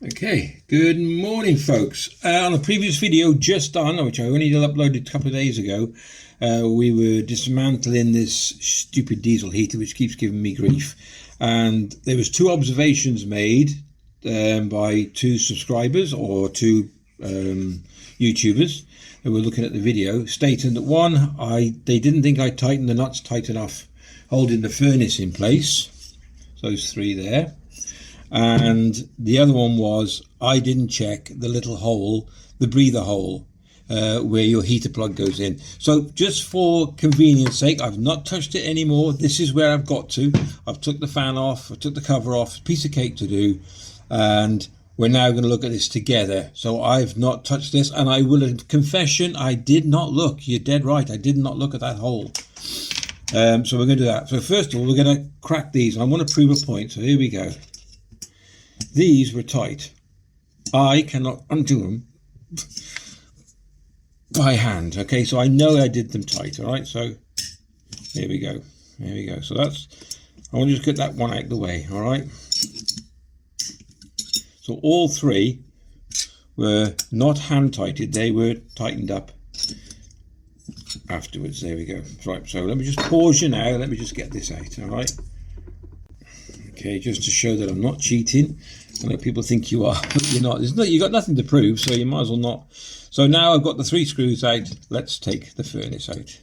Okay, good morning folks. On a previous video just done, which I only uploaded a couple of days ago, we were dismantling this stupid diesel heater which keeps giving me grief, and there was two observations made by two subscribers or two YouTubers who were looking at the video, stating that one, they didn't think I tightened the nuts tight enough holding the furnace in place. So those three there. And the other one was I didn't check the little hole, the breather hole, where your heater plug goes in. So just for convenience sake, I've not touched it anymore. This is where I've got to. I've took the fan off, I took the cover off, piece of cake to do, and we're now going to look at this together. So I've not touched this, and I will, confession, I did not look. You're dead right, I did not look at that hole. So we're going to do that. So first of all, we're going to crack these, and I want to prove a point. So here we go. These were tight. I cannot undo them by hand. Okay, so I know I did them tight. All right, so here we go. Here we go. So that's, I want to just get that one out of the way. All right. So all three were not hand tighted. They were tightened up afterwards. There we go. Right. So let me just pause you now. Let me just get this out. All right. Okay, just to show that I'm not cheating. I know people think you are, but you're not. You've got nothing to prove, so you might as well not. So now I've got the three screws out. Let's take the furnace out.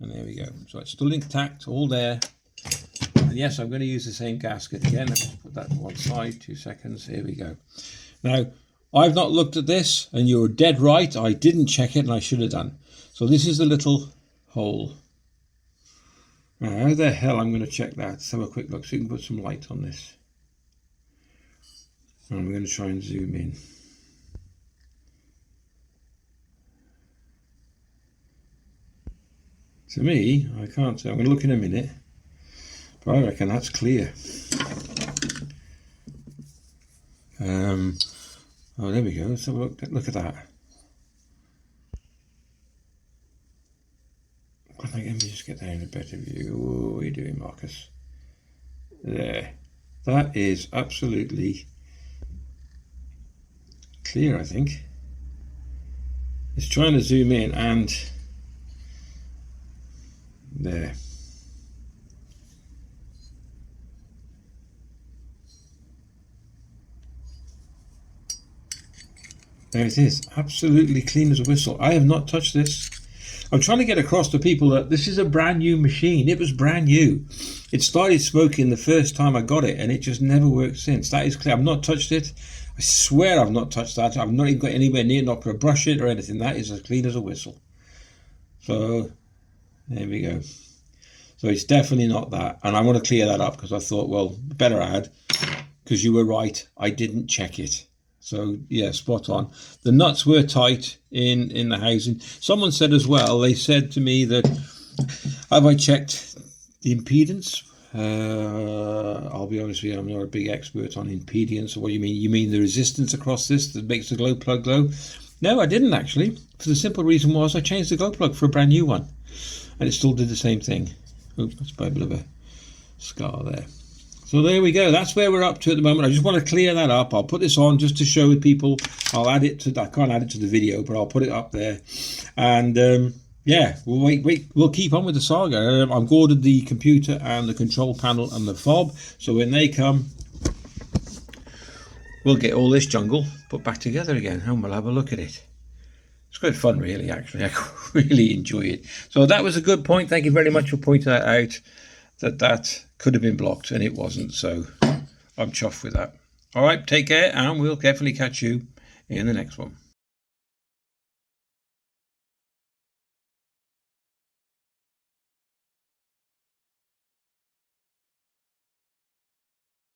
And there we go. So it's still intact, all there. And yes, I'm going to use the same gasket again. Let's put that to one side, 2 seconds. Here we go. Now, I've not looked at this, and you're dead right. I didn't check it, and I should have done. So this is the little hole. Now, how the hell I'm going to check that? Let's have a quick look so you can put some light on this. And I'm going to try and zoom in. To me, I can't tell. I'm going to look in a minute, but I reckon that's clear. Oh, there we go. Let's have a look. Look at that. Let me just get that in a better view. What are you doing, Marcus? There. That is absolutely clear, I think. It's trying to zoom in, and there. There it is, absolutely clean as a whistle. I have not touched this. I'm trying to get across to people that this is a brand new machine. It was brand new. It started smoking the first time I got it, and it just never worked since. That is clear. I've not touched it. I swear I've not touched that. I've not even got anywhere near, not to brush it or anything. That is as clean as a whistle. So there we go. So it's definitely not that. And I want to clear that up because I thought, well, better add, because you were right. I didn't check it. So yeah, spot on. The nuts were tight in the housing. Someone said as well, they said to me that, have I checked the impedance? I'll be honest with you, I'm not a big expert on impedance. Or what do you mean? You mean the resistance across this that makes the glow plug glow? No, I didn't actually. For the simple reason was I changed the glow plug for a brand new one, and it still did the same thing. Oops, that's a bit of a scar there. So there we go. That's where we're up to at the moment. I just want to clear that up. I'll put this on just to show people. I'll add it to. I can't add it to the video, but I'll put it up there. And yeah, we'll wait. We'll keep on with the saga. I've ordered the computer and the control panel and the fob. So when they come, we'll get all this jungle put back together again, and we'll have a look at it. It's good fun, really. Actually, I really enjoy it. So that was a good point. Thank you very much for pointing that out. That could have been blocked and it wasn't, so I'm chuffed with that. All right, take care, and we'll definitely catch you in the next one.